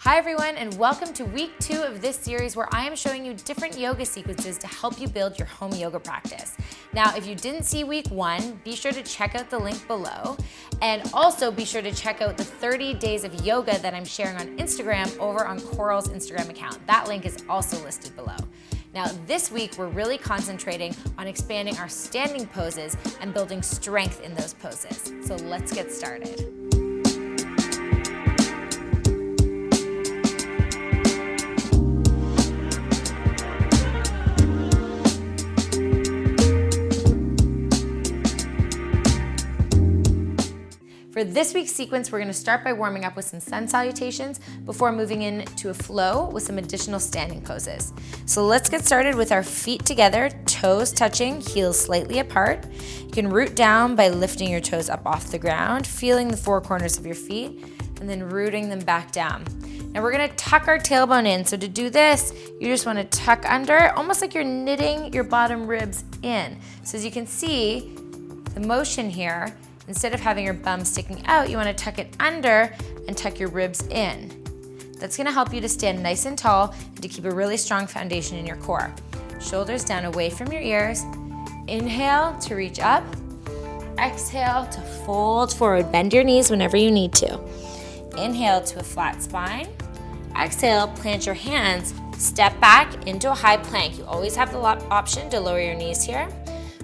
Hi everyone, and welcome to week 2 of this series where I am showing you different yoga sequences to help you build your home yoga practice. Now, if you didn't see week 1, be sure to check out the link below, and also be sure to check out the 30 days of yoga that I'm sharing on Instagram over on Coral's Instagram account. That link is also listed below. Now, this week we're really concentrating on expanding our standing poses and building strength in those poses. So let's get started. For this week's sequence, we're going to start by warming up with some sun salutations before moving into a flow with some additional standing poses. So let's get started with our feet together, toes touching, heels slightly apart. You can root down by lifting your toes up off the ground, feeling the four corners of your feet, and then rooting them back down. Now we're going to tuck our tailbone in. So to do this, you just want to tuck under, almost like you're knitting your bottom ribs in. So as you can see, the motion here, instead of having your bum sticking out, you want to tuck it under and tuck your ribs in. That's going to help you to stand nice and tall and to keep a really strong foundation in your core. Shoulders down away from your ears. Inhale to reach up. Exhale to fold forward. Bend your knees whenever you need to. Inhale to a flat spine. Exhale, plant your hands. Step back into a high plank. You always have the option to lower your knees here.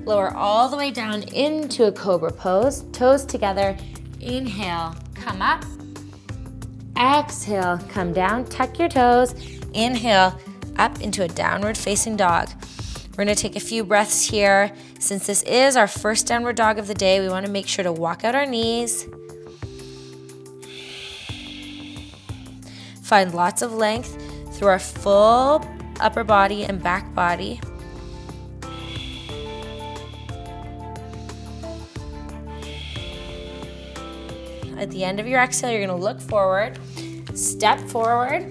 Lower all the way down into a cobra pose, toes together. Inhale, come up. Exhale, come down, tuck your toes. Inhale, up into a downward facing dog. We're gonna take a few breaths here. Since this is our first downward dog of the day, we wanna make sure to walk out our knees. Find lots of length through our full upper body and back body. At the end of your exhale, you're gonna look forward, step forward,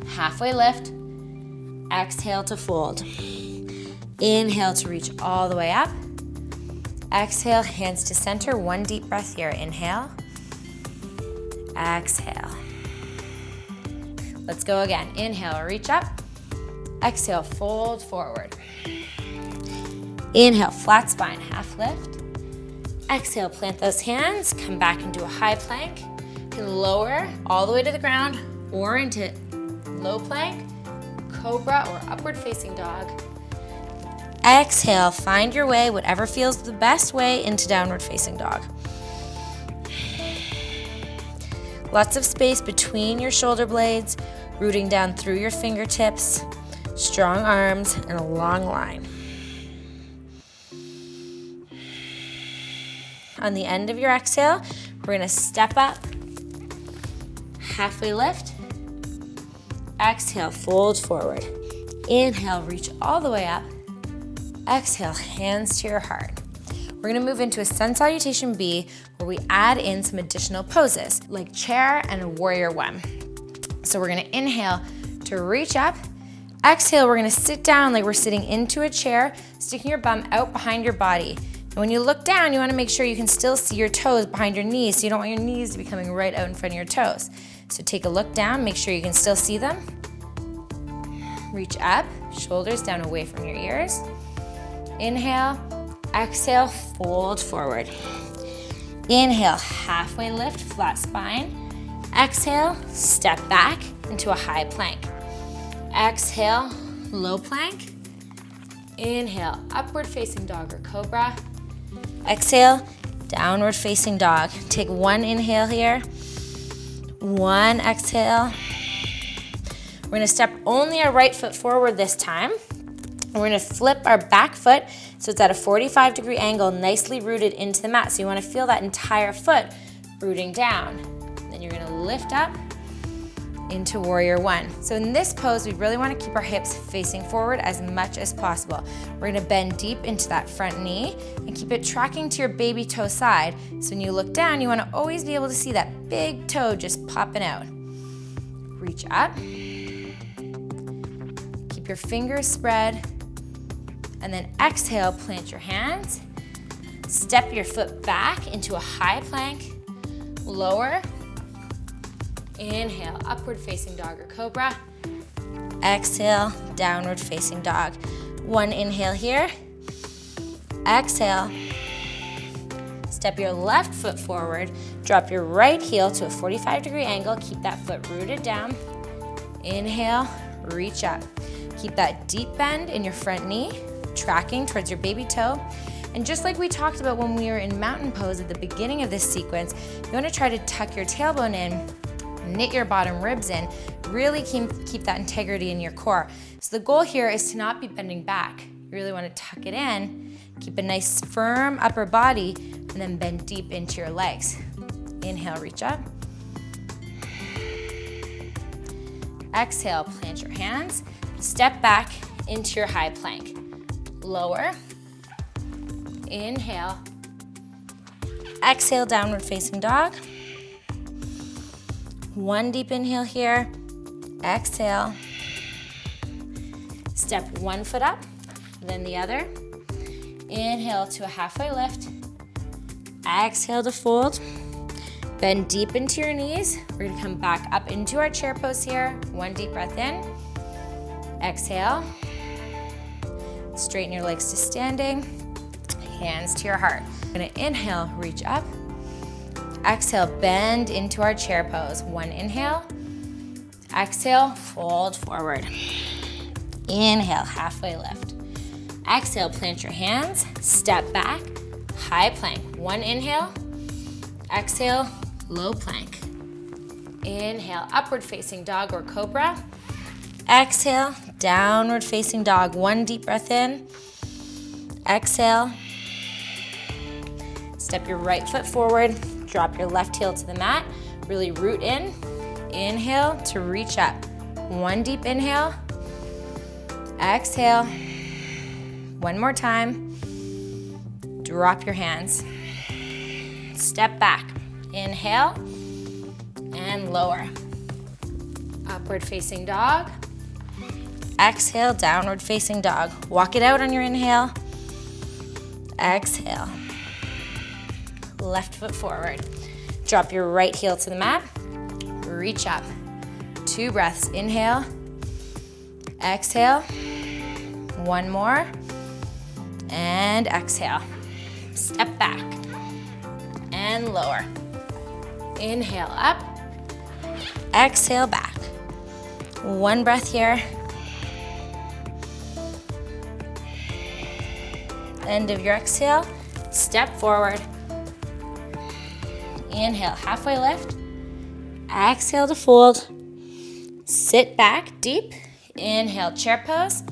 halfway lift, exhale to fold. Inhale to reach all the way up. Exhale, hands to center, one deep breath here. Inhale, exhale. Let's go again. Inhale, reach up. Exhale, fold forward. Inhale, flat spine, half lift. Exhale, plant those hands, come back into a high plank. You can lower all the way to the ground or into low plank, cobra, or upward facing dog. Exhale, find your way, whatever feels the best way, into downward facing dog. Lots of space between your shoulder blades, rooting down through your fingertips, strong arms, and a long line. On the end of your exhale, we're gonna step up, halfway lift. Exhale, fold forward. Inhale, reach all the way up. Exhale, hands to your heart. We're gonna move into a sun salutation B where we add in some additional poses like chair and a warrior one. So we're gonna inhale to reach up. Exhale, we're gonna sit down like we're sitting into a chair, sticking your bum out behind your body. And when you look down, you want to make sure you can still see your toes behind your knees, so you don't want your knees to be coming right out in front of your toes. So take a look down, make sure you can still see them. Reach up, shoulders down away from your ears. Inhale, exhale, fold forward. Inhale, halfway lift, flat spine. Exhale, step back into a high plank. Exhale, low plank. Inhale, upward facing dog or cobra. Exhale, downward facing dog. Take one inhale here, one exhale. We're gonna step only our right foot forward this time. We're gonna flip our back foot so it's at a 45-degree angle, nicely rooted into the mat. So you wanna feel that entire foot rooting down. Then you're gonna lift up into warrior one. So in this pose, we really want to keep our hips facing forward as much as possible. We're going to bend deep into that front knee and keep it tracking to your baby toe side. So when you look down, you want to always be able to see that big toe just popping out. Reach up. Keep your fingers spread. And then exhale, plant your hands. Step your foot back into a high plank. Lower. Inhale, upward facing dog or cobra. Exhale, downward facing dog. One inhale here. Exhale. Step your left foot forward. Drop your right heel to a 45-degree angle. Keep that foot rooted down. Inhale, reach up. Keep that deep bend in your front knee, tracking towards your baby toe. And just like we talked about when we were in mountain pose at the beginning of this sequence, you want to try to tuck your tailbone in, knit your bottom ribs in, really keep that integrity in your core. So the goal here is to not be bending back. You really want to tuck it in, keep a nice firm upper body, and then bend deep into your legs. Inhale, reach up. Exhale, plant your hands. Step back into your high plank. Lower. Inhale. Exhale, downward facing dog. One deep inhale here. Exhale. Step one foot up, then the other. Inhale to a halfway lift. Exhale to fold. Bend deep into your knees. We're gonna come back up into our chair pose here. One deep breath in. Exhale. Straighten your legs to standing. Hands to your heart. We're gonna inhale, reach up. Exhale, bend into our chair pose. One inhale. Exhale, fold forward. Inhale, halfway lift. Exhale, plant your hands. Step back, high plank. One inhale. Exhale, low plank. Inhale, upward facing dog or cobra. Exhale, downward facing dog. One deep breath in. Exhale. Step your right foot forward. Drop your left heel to the mat. Really root in. Inhale to reach up. One deep inhale. Exhale. One more time. Drop your hands. Step back. Inhale and lower. Upward facing dog. Exhale, downward facing dog. Walk it out on your inhale. Exhale. Left foot forward. Drop your right heel to the mat. Reach up. 2 breaths. Inhale. Exhale. One more. And exhale. Step back. And lower. Inhale up. Exhale back. One breath here. End of your exhale. Step forward. Inhale, halfway lift. Exhale to fold. Sit back deep. Inhale, chair pose.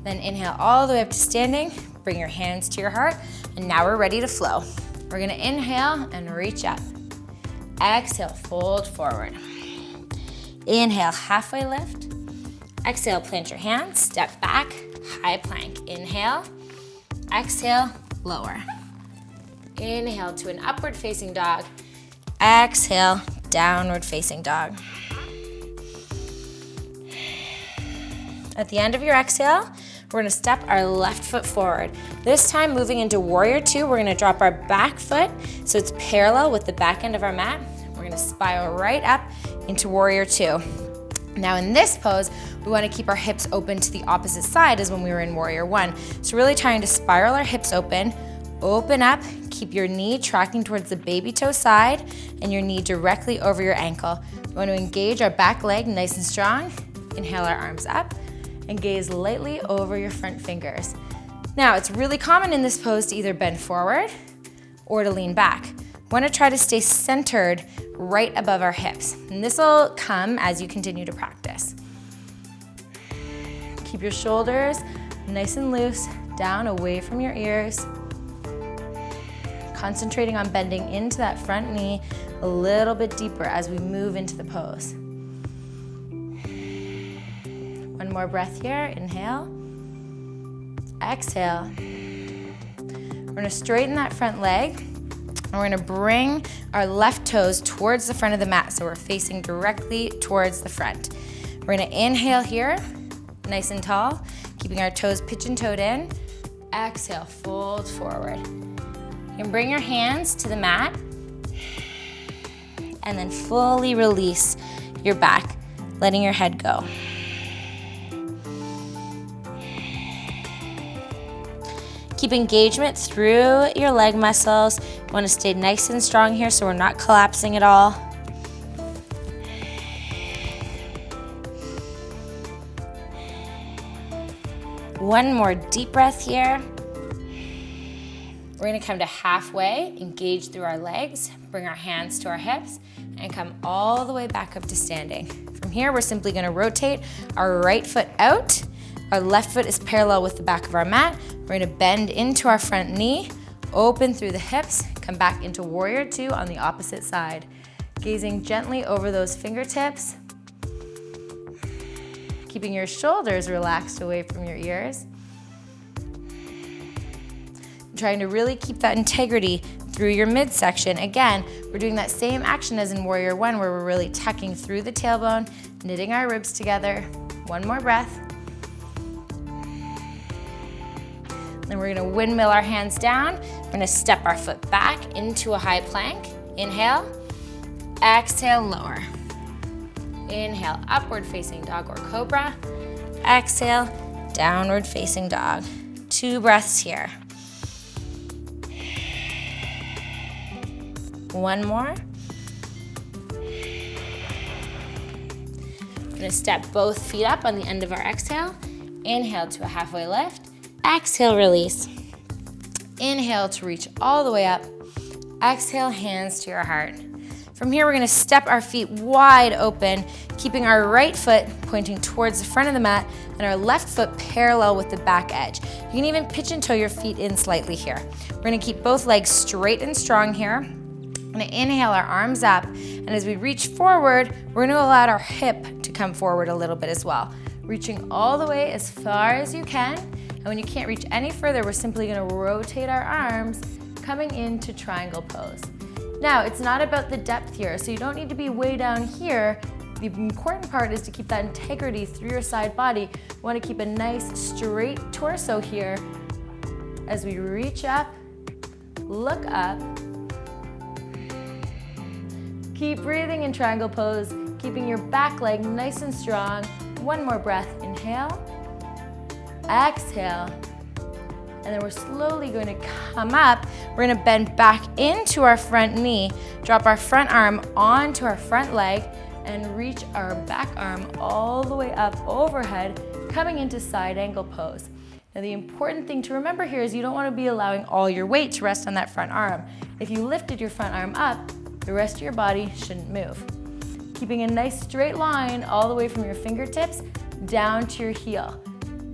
Then inhale all the way up to standing. Bring your hands to your heart. And now we're ready to flow. We're gonna inhale and reach up. Exhale, fold forward. Inhale, halfway lift. Exhale, plant your hands. Step back, high plank. Inhale. Exhale, lower. Inhale to an upward facing dog. Exhale, downward facing dog. At the end of your exhale, we're gonna step our left foot forward. This time, moving into warrior two, we're gonna drop our back foot so it's parallel with the back end of our mat. We're gonna spiral right up into warrior two. Now in this pose, we wanna keep our hips open to the opposite side as when we were in warrior one. So really trying to spiral our hips open up, keep your knee tracking towards the baby toe side and your knee directly over your ankle. We wanna engage our back leg nice and strong. Inhale our arms up and gaze lightly over your front fingers. Now, it's really common in this pose to either bend forward or to lean back. We wanna try to stay centered right above our hips. And this will come as you continue to practice. Keep your shoulders nice and loose, down away from your ears. Concentrating on bending into that front knee a little bit deeper as we move into the pose. One more breath here, inhale. Exhale. We're gonna straighten that front leg and we're gonna bring our left toes towards the front of the mat so we're facing directly towards the front. We're gonna inhale here, nice and tall, keeping our toes pigeon-toed in. Exhale, fold forward. You can bring your hands to the mat and then fully release your back, letting your head go. Keep engagement through your leg muscles. You want to stay nice and strong here so we're not collapsing at all. One more deep breath here. We're gonna come to halfway, engage through our legs, bring our hands to our hips, and come all the way back up to standing. From here, we're simply gonna rotate our right foot out. Our left foot is parallel with the back of our mat. We're gonna bend into our front knee, open through the hips, come back into warrior two on the opposite side. Gazing gently over those fingertips, keeping your shoulders relaxed away from your ears. Trying to really keep that integrity through your midsection. Again, we're doing that same action as in Warrior One where we're really tucking through the tailbone, knitting our ribs together. One more breath. Then we're gonna windmill our hands down. We're gonna step our foot back into a high plank. Inhale, exhale, lower. Inhale, upward facing dog or cobra. Exhale, downward facing dog. 2 breaths here. One more. We're gonna step both feet up on the end of our exhale. Inhale to a halfway lift. Exhale, release. Inhale to reach all the way up. Exhale, hands to your heart. From here, we're gonna step our feet wide open, keeping our right foot pointing towards the front of the mat and our left foot parallel with the back edge. You can even pitch and toe your feet in slightly here. We're gonna keep both legs straight and strong here. We're gonna inhale our arms up, and as we reach forward, we're gonna allow our hip to come forward a little bit as well. Reaching all the way as far as you can, and when you can't reach any further, we're simply gonna rotate our arms, coming into triangle pose. Now, it's not about the depth here, so you don't need to be way down here. The important part is to keep that integrity through your side body. You wanna keep a nice straight torso here as we reach up, look up. Keep breathing in triangle pose, keeping your back leg nice and strong. One more breath, inhale, exhale. And then we're slowly going to come up. We're gonna bend back into our front knee, drop our front arm onto our front leg, and reach our back arm all the way up overhead, coming into side angle pose. Now the important thing to remember here is you don't wanna be allowing all your weight to rest on that front arm. If you lifted your front arm up, the rest of your body shouldn't move. Keeping a nice straight line all the way from your fingertips down to your heel.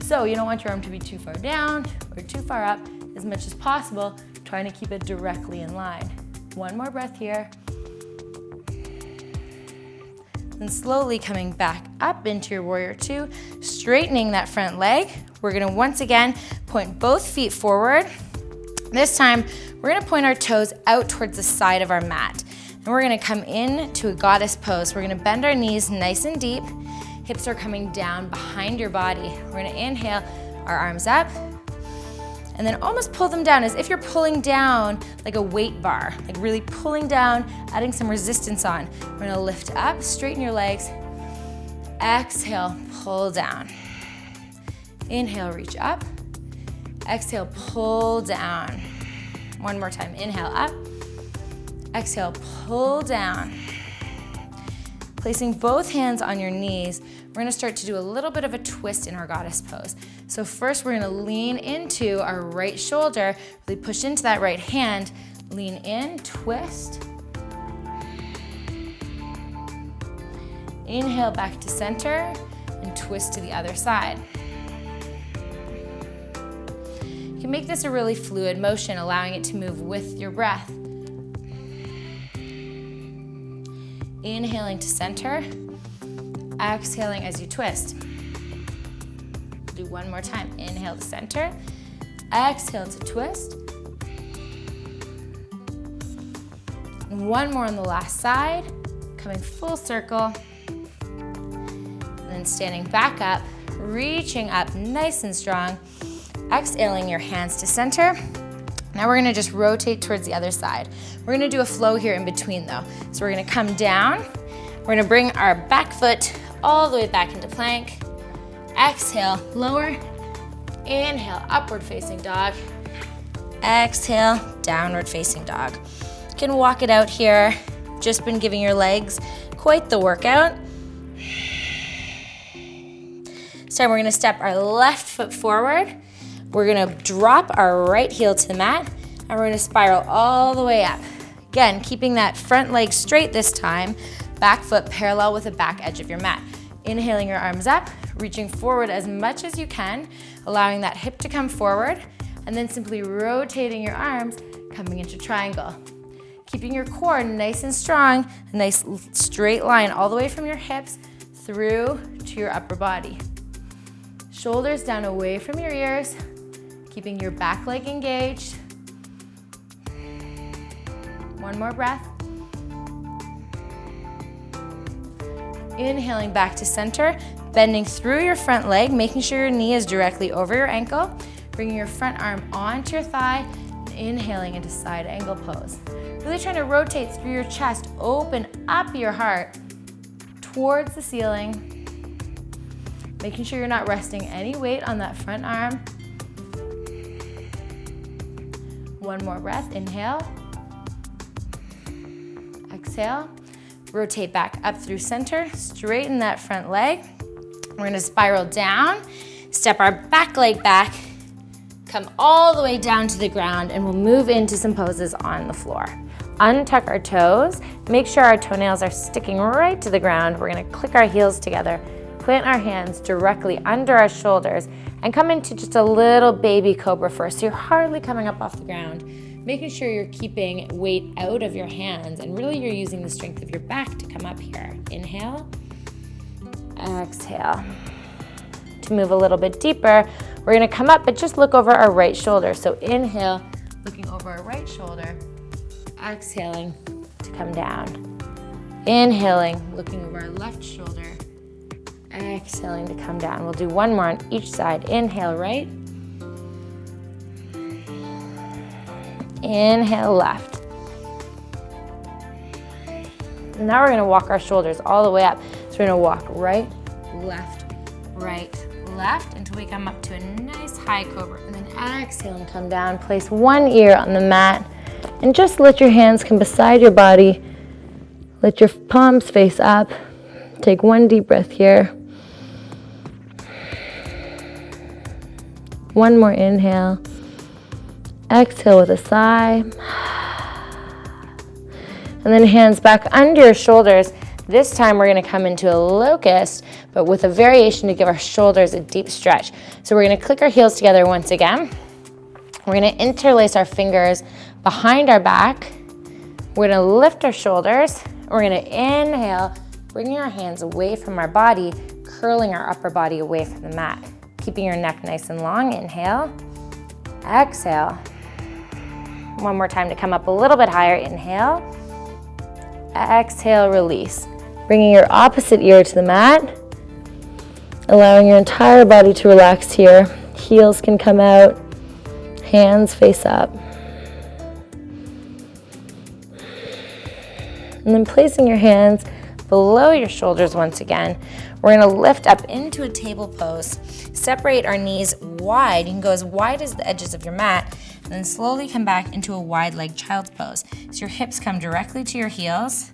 So you don't want your arm to be too far down or too far up. As much as possible, trying to keep it directly in line. One more breath here. And slowly coming back up into your warrior two, straightening that front leg. We're gonna once again point both feet forward. This time, we're gonna point our toes out towards the side of our mat. And we're gonna come in to a goddess pose. We're gonna bend our knees nice and deep. Hips are coming down behind your body. We're gonna inhale, our arms up, and then almost pull them down as if you're pulling down like a weight bar, like really pulling down, adding some resistance on. We're gonna lift up, straighten your legs. Exhale, pull down. Inhale, reach up. Exhale, pull down. One more time, inhale up. Exhale, pull down. Placing both hands on your knees, we're gonna start to do a little bit of a twist in our goddess pose. So first we're gonna lean into our right shoulder, really push into that right hand, lean in, twist. Inhale back to center and twist to the other side. You can make this a really fluid motion, allowing it to move with your breath. Inhaling to center, exhaling as you twist. Do one more time. Inhale to center, exhale to twist. And one more on the last side, coming full circle. And then standing back up, reaching up nice and strong. Exhaling your hands to center. Now we're gonna just rotate towards the other side. We're gonna do a flow here in between though. So we're gonna come down, we're gonna bring our back foot all the way back into plank. Exhale, lower. Inhale, upward facing dog. Exhale, downward facing dog. You can walk it out here. Just been giving your legs quite the workout. So we're gonna step our left foot forward. We're gonna drop our right heel to the mat, and we're gonna spiral all the way up. Again, keeping that front leg straight this time, back foot parallel with the back edge of your mat. Inhaling your arms up, reaching forward as much as you can, allowing that hip to come forward, and then simply rotating your arms, coming into triangle. Keeping your core nice and strong, a nice straight line all the way from your hips through to your upper body. Shoulders down away from your ears, keeping your back leg engaged. One more breath. Inhaling back to center, bending through your front leg, making sure your knee is directly over your ankle, bringing your front arm onto your thigh, and inhaling into side angle pose. Really trying to rotate through your chest, open up your heart towards the ceiling, making sure you're not resting any weight on that front arm. One more breath, inhale. Exhale. Rotate back up through center, straighten that front leg. We're gonna spiral down, step our back leg back, come all the way down to the ground, and we'll move into some poses on the floor. Untuck our toes, make sure our toenails are sticking right to the ground. We're gonna click our heels together, plant our hands directly under our shoulders, and come into just a little baby cobra first. So you're hardly coming up off the ground, making sure you're keeping weight out of your hands, and really you're using the strength of your back to come up here. Inhale, exhale. To move a little bit deeper, we're gonna come up, but just look over our right shoulder. So inhale, looking over our right shoulder, exhaling to come down. Inhaling, looking over our left shoulder, exhaling to come down. We'll do one more on each side. Inhale right, inhale left. Now we're gonna walk our shoulders all the way up. So we're gonna walk right, left, until we come up to a nice high cobra. And then exhale and come down. Place one ear on the mat, and just let your hands come beside your body. Let your palms face up. Take one deep breath here. One more inhale. Exhale with a sigh. And then hands back under your shoulders. This time we're gonna come into a locust, but with a variation to give our shoulders a deep stretch. So we're gonna click our heels together once again. We're gonna interlace our fingers behind our back. We're gonna lift our shoulders. We're gonna inhale, bringing our hands away from our body, curling our upper body away from the mat. Keeping your neck nice and long. Inhale, exhale. One more time to come up a little bit higher. Inhale, exhale, release. Bringing your opposite ear to the mat, allowing your entire body to relax here. Heels can come out, hands face up. And then placing your hands below your shoulders once again. We're gonna lift up into a table pose. Separate our knees wide. You can go as wide as the edges of your mat, and then slowly come back into a wide leg child's pose. So your hips come directly to your heels.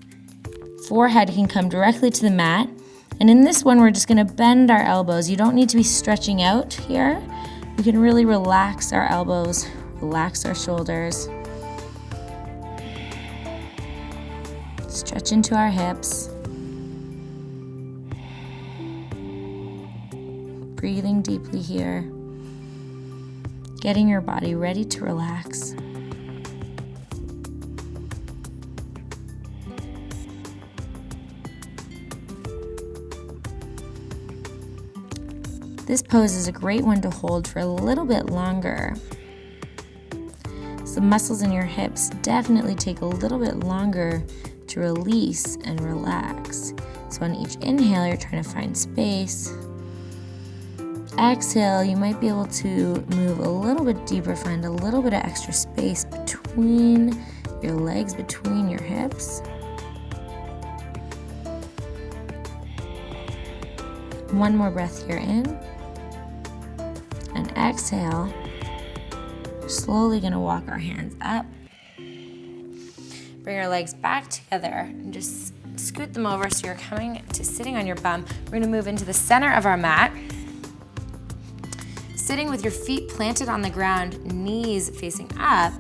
Forehead can come directly to the mat. And in this one, we're just gonna bend our elbows. You don't need to be stretching out here. We can really relax our elbows, relax our shoulders. Stretch into our hips. Breathing deeply here. Getting your body ready to relax. This pose is a great one to hold for a little bit longer. So the muscles in your hips definitely take a little bit longer to release and relax. So on each inhale, you're trying to find space. exhale, you might be able to move a little bit deeper, find a little bit of extra space between your legs, between your hips. One more breath here in. And exhale. We're slowly gonna walk our hands up. Bring our legs back together and just scoot them over so you're coming to sitting on your bum. We're gonna move into the center of our mat. Sitting with your feet planted on the ground, knees facing up,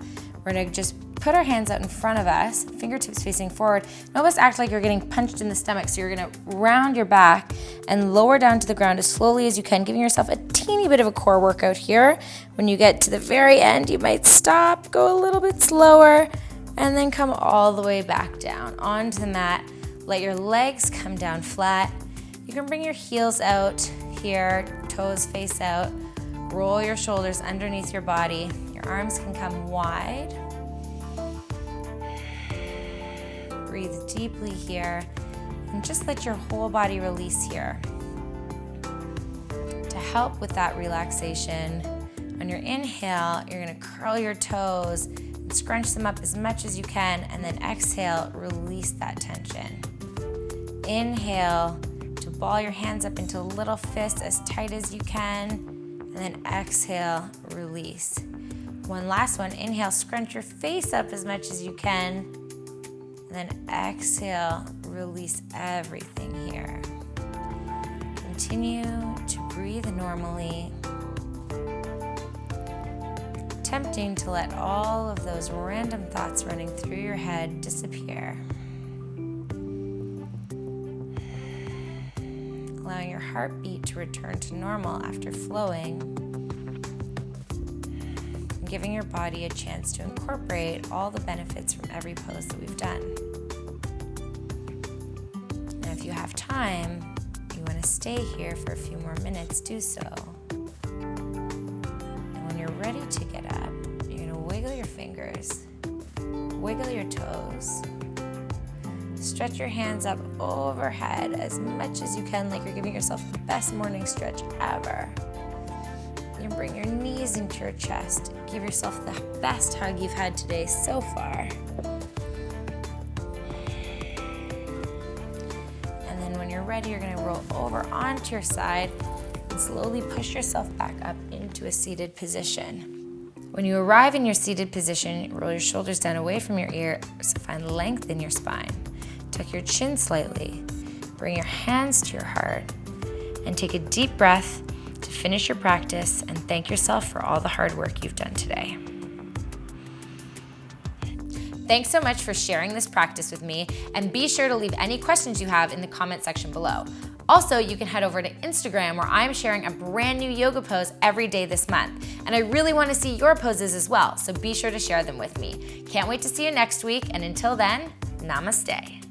we're gonna just put our hands out in front of us, fingertips facing forward, and almost act like you're getting punched in the stomach. So you're gonna round your back and lower down to the ground as slowly as you can, giving yourself a teeny bit of a core workout here. When you get to the very end, you might stop, go a little bit slower, and then come all the way back down onto the mat. Let your legs come down flat. You can bring your heels out here, toes face out. Roll your shoulders underneath your body. Your arms can come wide. Breathe deeply here and just let your whole body release here. To help with that relaxation, on your inhale, you're gonna curl your toes and scrunch them up as much as you can, and then exhale, release that tension. Inhale to ball your hands up into little fists as tight as you can, and then exhale, release. One last one, inhale, scrunch your face up as much as you can, and then exhale, release everything here. Continue to breathe normally, attempting to let all of those random thoughts running through your head disappear. Allowing your heartbeat to return to normal after flowing, and giving your body a chance to incorporate all the benefits from every pose that we've done. And if you have time, you want to stay here for a few more minutes, do so. And when you're ready to get up, you're going to wiggle your fingers, wiggle your toes, stretch your hands up overhead as much as you can, like you're giving yourself the best morning stretch ever. You bring your knees into your chest. Give yourself the best hug you've had today so far. And then when you're ready, you're gonna roll over onto your side and slowly push yourself back up into a seated position. When you arrive in your seated position, roll your shoulders down away from your ears to find length in your spine. Tuck your chin slightly, bring your hands to your heart, and take a deep breath to finish your practice and thank yourself for all the hard work you've done today. Thanks so much for sharing this practice with me, and be sure to leave any questions you have in the comment section below. Also, you can head over to Instagram where I'm sharing a brand new yoga pose every day this month. And I really want to see your poses as well, so be sure to share them with me. Can't wait to see you next week, and until then, namaste.